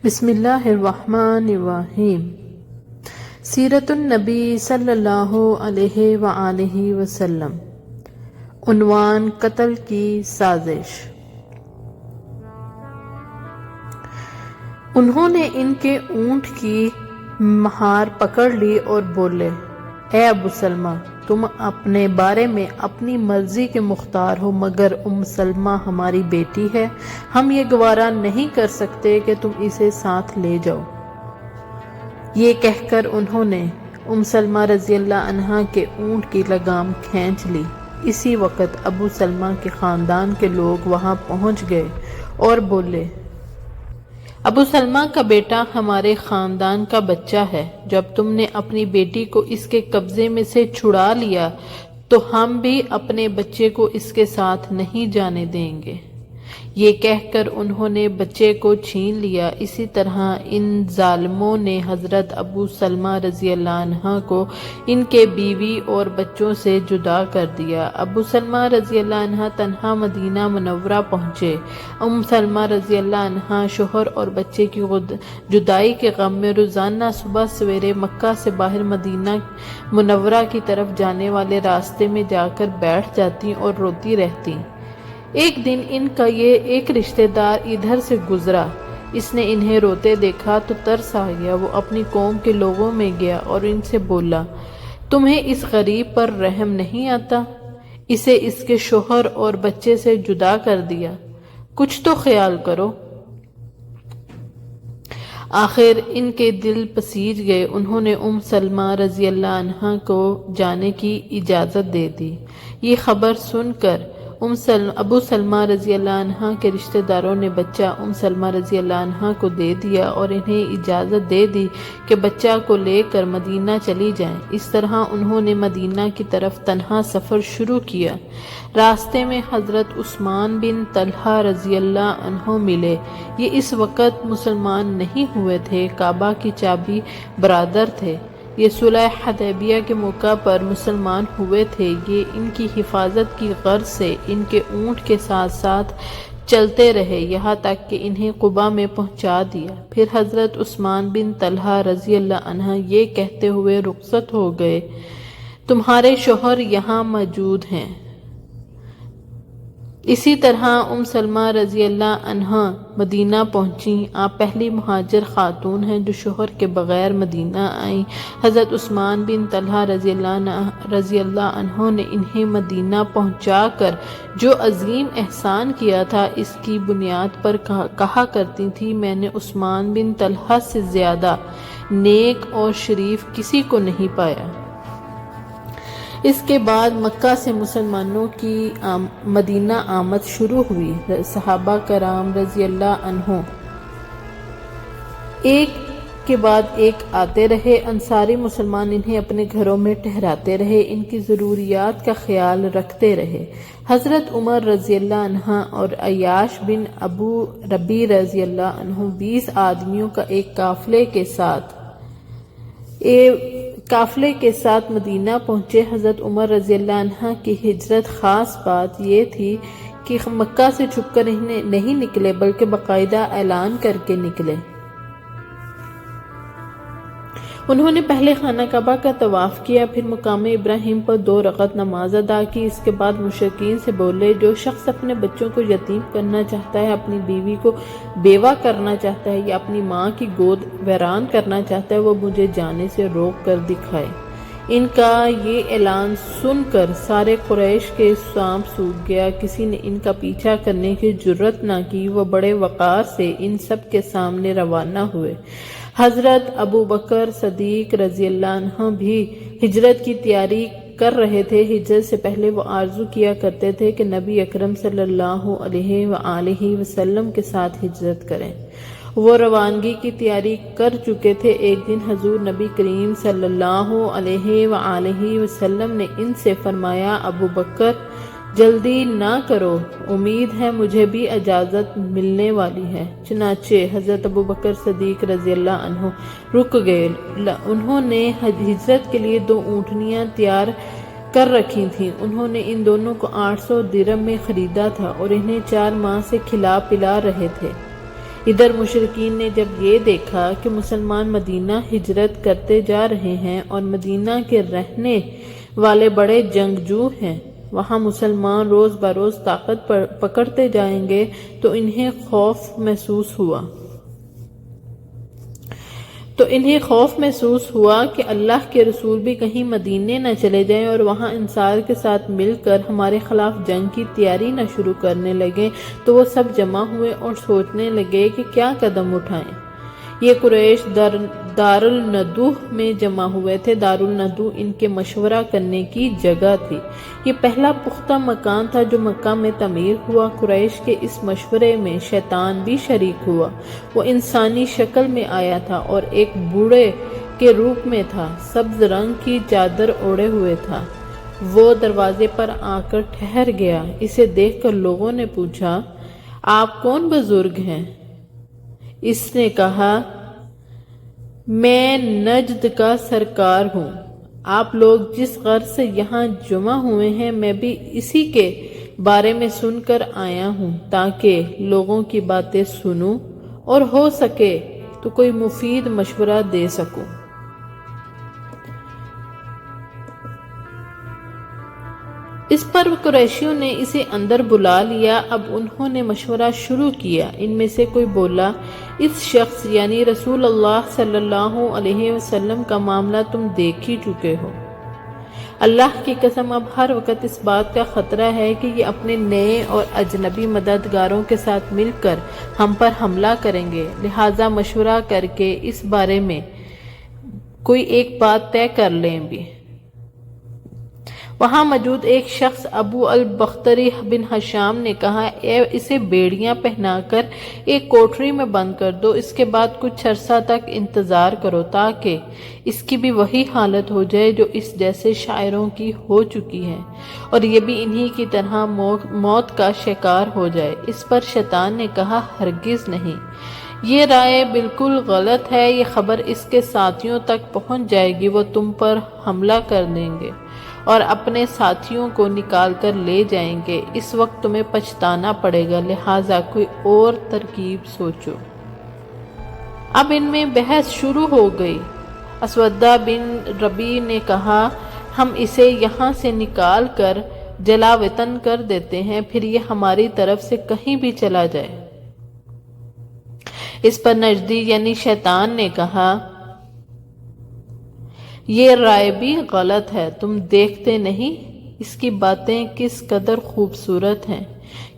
بسم اللہ الرحمن الرحیم۔ سیرت النبی صلی اللہ علیہ وآلہ وسلم۔ عنوان: قتل کی سازش۔ انہوں نے ان کے اونٹ کی مہار پکڑ لی اور بولے، اے ابو سلمہ، تم اپنے بارے میں اپنی مرضی کے مختار ہو، مگر سلمہ ہماری بیٹی ہے، ہم یہ گوارا نہیں کر سکتے کہ تم اسے ساتھ لے جاؤ۔ یہ کہہ کر انہوں نے سلمہ رضی اللہ عنہا کے اونٹ کی لگام کھینچ لی۔ اسی وقت ابو سلمہ کے خاندان کے لوگ وہاں پہنچ گئے اور بولے، ابو سلمہ کا بیٹا ہمارے خاندان کا بچہ ہے، جب تم نے اپنی بیٹی کو اس کے قبضے میں سے چھڑا لیا تو ہم بھی اپنے بچے کو اس کے ساتھ نہیں جانے دیں گے۔ یہ کہہ کر انہوں نے بچے کو چھین لیا۔ اسی طرح ان ظالموں نے حضرت ابو سلمہ رضی اللہ عنہ کو ان کے بیوی اور بچوں سے جدا کر دیا۔ ابو سلمہ رضی اللہ عنہ تنہا مدینہ منورہ پہنچے۔ سلمہ رضی اللہ عنہ شوہر اور بچے کی جدائی کے غم میں روزانہ صبح سویرے مکہ سے باہر مدینہ منورہ کی طرف جانے والے راستے میں جا کر بیٹھ جاتی اور روتی رہتی۔ ایک دن ان کا یہ ایک رشتہ دار ادھر سے گزرا۔ اس نے انہیں روتے دیکھا تو ترس آ گیا۔ وہ اپنی قوم کے لوگوں میں گیا اور ان سے بولا، تمہیں اس غریب پر رحم نہیں آتا؟ اسے اس کے شوہر اور بچے سے جدا کر دیا، کچھ تو خیال کرو۔ آخر ان کے دل پسیج گئے۔ انہوں نے سلمہ رضی اللہ عنہ کو جانے کی اجازت دے دی۔ یہ خبر سن کر ابو سلمہ رضی اللہ عنہ کے رشتہ داروں نے بچہ سلمہ رضی اللہ عنہ کو دے دیا اور انہیں اجازت دے دی کہ بچہ کو لے کر مدینہ چلی جائیں۔ اس طرح انہوں نے مدینہ کی طرف تنہا سفر شروع کیا۔ راستے میں حضرت عثمان بن طلحہ رضی اللہ عنہ ملے۔ یہ اس وقت مسلمان نہیں ہوئے تھے، کعبہ کی چابی برادر تھے۔ یہ صلح حدیبیہ کے موقع پر مسلمان ہوئے تھے۔ یہ ان کی حفاظت کی غرض سے ان کے اونٹ کے ساتھ ساتھ چلتے رہے، یہاں تک کہ انہیں قباء میں پہنچا دیا۔ پھر حضرت عثمان بن طلحہ رضی اللہ عنہ یہ کہتے ہوئے رخصت ہو گئے، تمہارے شوہر یہاں موجود ہیں۔ اسی طرح سلمہ رضی اللہ عنہ مدینہ پہنچیں۔ آپ پہلی مہاجر خاتون ہیں جو شوہر کے بغیر مدینہ آئیں۔ حضرت عثمان بن طلحہ رضی اللہ عنہ نے انہیں مدینہ پہنچا کر جو عظیم احسان کیا تھا، اس کی بنیاد پر کہا کرتی تھی، میں نے عثمان بن طلحہ سے زیادہ نیک اور شریف کسی کو نہیں پایا۔ اس کے بعد مکہ سے مسلمانوں کی مدینہ آمد شروع ہوئی۔ صحابہ کرام رضی اللہ عنہ ایک کے بعد ایک آتے رہے۔ انصاری مسلمان انہیں اپنے گھروں میں ٹھہراتے رہے، ان کی ضروریات کا خیال رکھتے رہے۔ حضرت عمر رضی اللہ عنہ اور عیاش بن ابو ربیع رضی اللہ عنہ 20 آدمیوں کا ایک قافلے کے ساتھ مدینہ پہنچے۔ حضرت عمر رضی اللہ عنہ کی ہجرت خاص بات یہ تھی کہ مکہ سے چھپ کر نہیں نکلے بلکہ باقاعدہ اعلان کر کے نکلے۔ انہوں نے پہلے خانہ کعبہ کا طواف کیا، پھر مقام ابراہیم پر 2 رکعت نماز ادا کی۔ اس کے بعد مشرکین سے بولے، جو شخص اپنے بچوں کو یتیم کرنا چاہتا ہے، اپنی بیوی کو بیوہ کرنا چاہتا ہے یا اپنی ماں کی گود ویران کرنا چاہتا ہے، وہ مجھے جانے سے روک کر دکھائے۔ ان کا یہ اعلان سن کر سارے قریش کے سانپ سوکھ گیا، کسی نے ان کا پیچھا کرنے کی جرات نہ کی۔ وہ بڑے وقار سے ان سب کے سامنے روانہ ہوئے۔ حضرت ابو بکر صدیق رضی اللہ عنہ بھی ہجرت کی تیاری کر رہے تھے۔ ہجرت سے پہلے وہ آرزو کیا کرتے تھے کہ نبی اکرم صلی اللہ علیہ وآلہ وسلم کے ساتھ ہجرت کریں۔ وہ روانگی کی تیاری کر چکے تھے۔ ایک دن حضور نبی کریم صلی اللہ علیہ وآلہ وسلم نے ان سے فرمایا، ابو بکر جلدی نہ کرو، امید ہے مجھے بھی اجازت ملنے والی ہے۔ چنانچہ حضرت ابو بکر صدیق رضی اللہ عنہ رک گئے۔ انہوں نے ہجرت کے لیے 2 اونٹنیاں تیار کر رکھی تھیں۔ انہوں نے ان دونوں کو 800 درہم میں خریدا تھا اور انہیں 4 ماہ سے کھلا پلا رہے تھے۔ ادھر مشرکین نے جب یہ دیکھا کہ مسلمان مدینہ ہجرت کرتے جا رہے ہیں اور مدینہ کے رہنے والے بڑے جنگجو ہیں، وہاں مسلمان روز بروز طاقت پکڑتے جائیں گے، تو انہیں خوف محسوس ہوا کہ اللہ کے رسول بھی کہیں مدینے نہ چلے جائیں اور وہاں انصار کے ساتھ مل کر ہمارے خلاف جنگ کی تیاری نہ شروع کرنے لگیں۔ تو وہ سب جمع ہوئے اور سوچنے لگے کہ کیا قدم اٹھائیں۔ یہ قریش دارالندوہ میں جمع ہوئے تھے۔ دارالندوہ ان کے مشورہ کرنے کی جگہ تھی۔ یہ پہلا پختہ مکان تھا جو مکہ میں تعمیر ہوا۔ قریش کے اس مشورے میں شیطان بھی شریک ہوا۔ وہ انسانی شکل میں آیا تھا اور ایک بوڑھے کے روپ میں تھا، سبز رنگ کی چادر اوڑھے ہوئے تھا۔ وہ دروازے پر آ کر ٹھہر گیا۔ اسے دیکھ کر لوگوں نے پوچھا، آپ کون بزرگ ہیں؟ اس نے کہا، میں نجد کا سرکار ہوں۔ آپ لوگ جس غرض سے یہاں جمع ہوئے ہیں، میں بھی اسی کے بارے میں سن کر آیا ہوں، تاکہ لوگوں کی باتیں سنوں اور ہو سکے تو کوئی مفید مشورہ دے سکوں۔ اس پر قریشیوں نے اسے اندر بلا لیا۔ اب انہوں نے مشورہ شروع کیا۔ ان میں سے کوئی بولا، اس شخص یعنی رسول اللہ صلی اللہ علیہ وسلم کا معاملہ تم دیکھ ہی چکے ہو۔ اللہ کی قسم اب ہر وقت اس بات کا خطرہ ہے کہ یہ اپنے نئے اور اجنبی مددگاروں کے ساتھ مل کر ہم پر حملہ کریں گے، لہٰذا مشورہ کر کے اس بارے میں کوئی ایک بات طے کر لیں بھی۔ وہاں موجود ایک شخص ابو البختری بن ہشام نے کہا، اسے بیڑیاں پہنا کر ایک کوٹری میں بند کر دو، اس کے بعد کچھ عرصہ تک انتظار کرو تاکہ اس کی بھی وہی حالت ہو جائے جو اس جیسے شاعروں کی ہو چکی ہے اور یہ بھی انہی کی طرح موت کا شکار ہو جائے۔ اس پر شیطان نے کہا، ہرگز نہیں، یہ رائے بالکل غلط ہے، یہ خبر اس کے ساتھیوں تک پہنچ جائے گی، وہ تم پر حملہ کر دیں گے اور اپنے ساتھیوں کو نکال کر لے جائیں گے، اس وقت تمہیں پچھتانا پڑے گا، لہٰذا کوئی اور ترکیب سوچو۔ اب ان میں بحث شروع ہو گئی۔ اسودہ بن ربیع نے کہا، ہم اسے یہاں سے نکال کر جلا وطن کر دیتے ہیں، پھر یہ ہماری طرف سے کہیں بھی چلا جائے۔ اس پر نجدی یعنی شیطان نے کہا، یہ رائے بھی غلط ہے، تم دیکھتے نہیں اس کی باتیں کس قدر خوبصورت ہیں،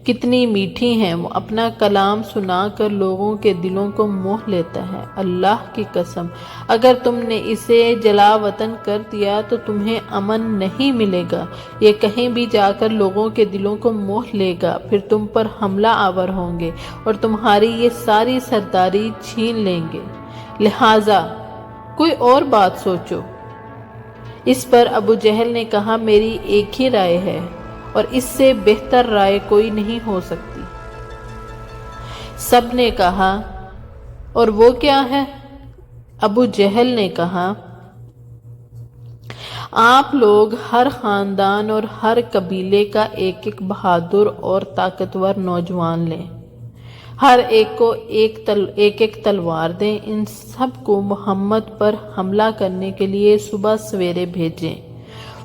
کتنی میٹھی ہیں، وہ اپنا کلام سنا کر لوگوں کے دلوں کو موہ لیتا ہے۔ اللہ کی قسم اگر تم نے اسے جلا وطن کر دیا تو تمہیں امن نہیں ملے گا، یہ کہیں بھی جا کر لوگوں کے دلوں کو موہ لے گا، پھر تم پر حملہ آور ہوں گے اور تمہاری یہ ساری سرداری چھین لیں گے، لہٰذا کوئی اور بات سوچو۔ اس پر ابو جہل نے کہا، میری ایک ہی رائے ہے اور اس سے بہتر رائے کوئی نہیں ہو سکتی۔ سب نے کہا، اور وہ کیا ہے؟ ابو جہل نے کہا، آپ لوگ ہر خاندان اور ہر قبیلے کا ایک ایک بہادر اور طاقتور نوجوان لیں، ہر ایک کو ایک ایک تلوار دیں، ان سب کو محمد پر حملہ کرنے کے لیے صبح سویرے بھیجیں،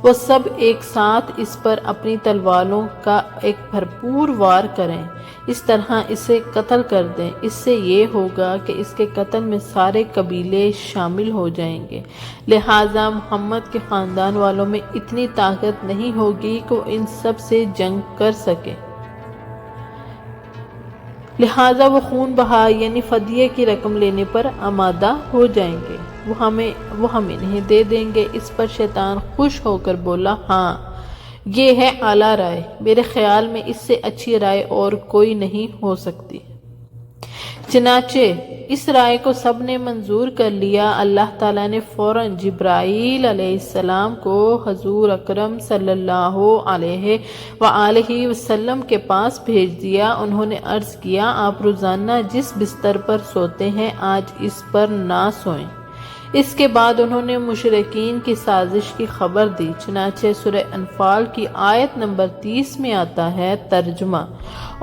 وہ سب ایک ساتھ اس پر اپنی تلواروں کا ایک بھرپور وار کریں، اس طرح اسے قتل کر دیں، اس سے یہ ہوگا کہ اس کے قتل میں سارے قبیلے شامل ہو جائیں گے، لہٰذا محمد کے خاندان والوں میں اتنی طاقت نہیں ہوگی کہ وہ ان سب سے جنگ کر سکیں، لہٰذا وہ خون بہا یعنی فدیے کی رقم لینے پر آمادہ ہو جائیں گے، وہ ہمیں نہیں دے دیں گے۔ اس پر شیطان خوش ہو کر بولا، ہاں یہ ہے اعلیٰ رائے، میرے خیال میں اس سے اچھی رائے اور کوئی نہیں ہو سکتی۔ چنانچہ اس رائے کو سب نے منظور کر لیا۔ اللہ تعالیٰ نے فوراً جبرائیل علیہ السلام کو حضور اکرم صلی اللہ علیہ وآلہ وسلم کے پاس بھیج دیا۔ انہوں نے عرض کیا، آپ روزانہ جس بستر پر سوتے ہیں آج اس پر نہ سوئیں، اس کے بعد انہوں نے مشرکین کی سازش کی خبر دی۔ چنانچہ سورہ انفال کی آیت نمبر 30 میں آتا ہے ترجمہ،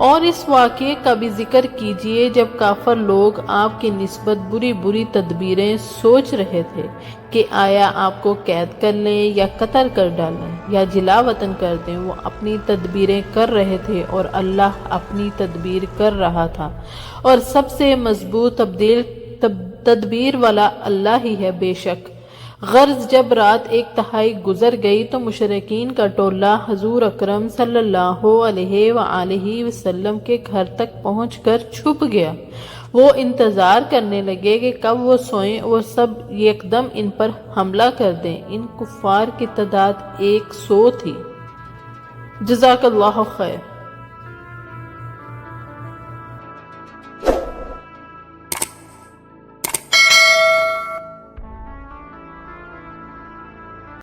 اور اس واقعے کا بھی ذکر کیجئے جب کافر لوگ آپ کی نسبت بری بری تدبیریں سوچ رہے تھے کہ آیا آپ کو قید کر لیں یا قتل کر ڈالیں یا جلا وطن کر دیں۔ وہ اپنی تدبیریں کر رہے تھے اور اللہ اپنی تدبیر کر رہا تھا، اور سب سے مضبوط تدبیر والا اللہ ہی ہے۔ بے شک غرض جب رات 1/3 گزر گئی تو مشرکین کا ٹولہ حضور اکرم صلی اللہ علیہ وآلہ وسلم کے گھر تک پہنچ کر چھپ گیا۔ وہ انتظار کرنے لگے کہ کب وہ سوئیں اور سب یکدم ان پر حملہ کر دیں۔ ان کفار کی تعداد 100 تھی۔ جزاک اللہ خیر۔